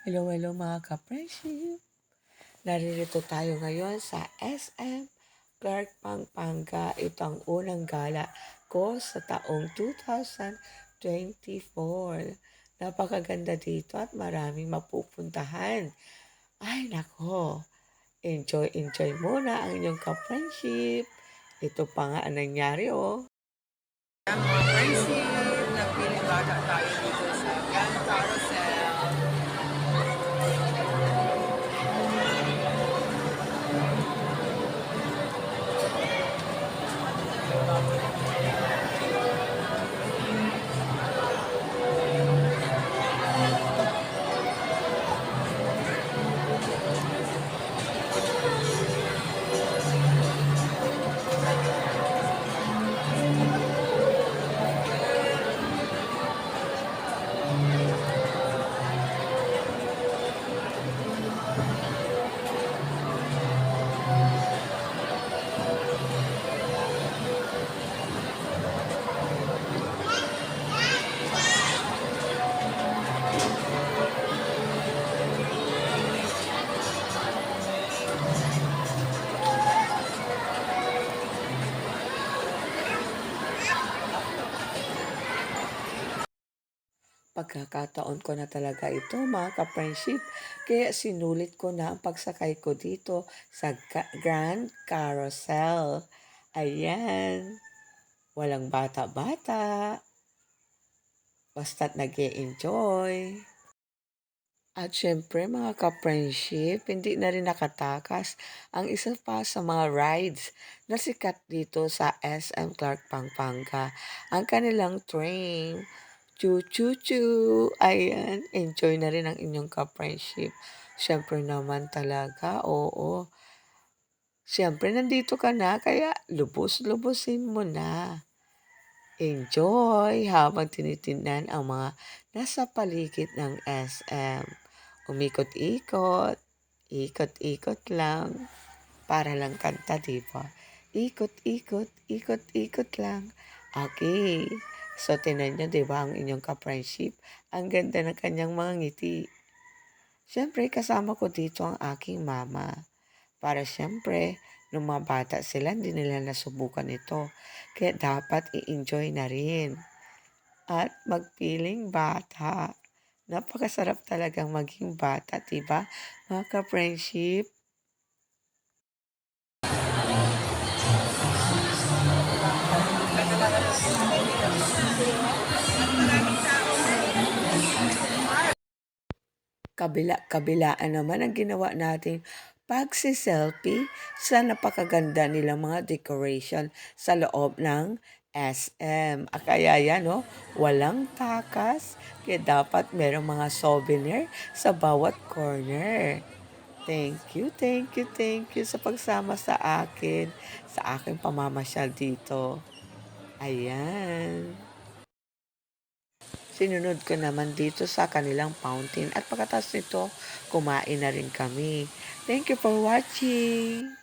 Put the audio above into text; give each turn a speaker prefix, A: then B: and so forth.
A: Hello, hello mga ka-friendship. Naririto tayo ngayon sa SM Clark, Pampanga. Ito ang unang gala ko sa taong 2024. Napakaganda dito at maraming mapupuntahan. Ay, nako. Enjoy muna ang inyong ka-friendship. Ito pa nga ang nangyari, oh. Mga friendship, nagpiling bata tayo dito sa Grand Carousel. Pagkakataon ko na talaga ito mga ka-friendship. Kaya sinulit ko na ang pagsakay ko dito sa Grand Carousel. Ayan. Walang bata-bata. Basta't nag-e-enjoy. At syempre mga ka-friendship, hindi na rin nakatakas ang isa pa sa mga rides na sikat dito sa SM Clark, Pampanga. Ang kanilang train. Choo-choo-choo. Ayan, enjoy na rin ang inyong ka-friendship. Siyempre naman talaga, oo. Siyempre nandito ka na, kaya lubos-lubusin mo na. Enjoy habang tinitingnan ang mga nasa paligid ng SM. Umikot-ikot, ikot-ikot lang, para lang kanta, di ba? Ikot-ikot, ikot-ikot lang. Okay. So, tinan nyo, di ba, ang inyong ka-friendship? Ang ganda ng kanyang mga ngiti. Siyempre, kasama ko dito ang aking mama. Para siyempre, nung mga bata sila, hindi nila nasubukan ito. Kaya dapat i-enjoy na rin. At magpiling bata. Napakasarap talagang maging bata, diba? Mga ka-friendship. Kabila-kabilaan naman ang ginawa nating pagsi-selfie sa napakaganda nilang mga decoration sa loob ng SM. Kaya yan, no? Walang takas. Kaya dapat merong mga souvenir sa bawat corner. Thank you sa pagsama sa akin, sa aking pamamasyal dito. Ayan. Sinunod ko naman dito sa kanilang fountain at pagkatapos nito, kumain na rin kami. Thank you for watching!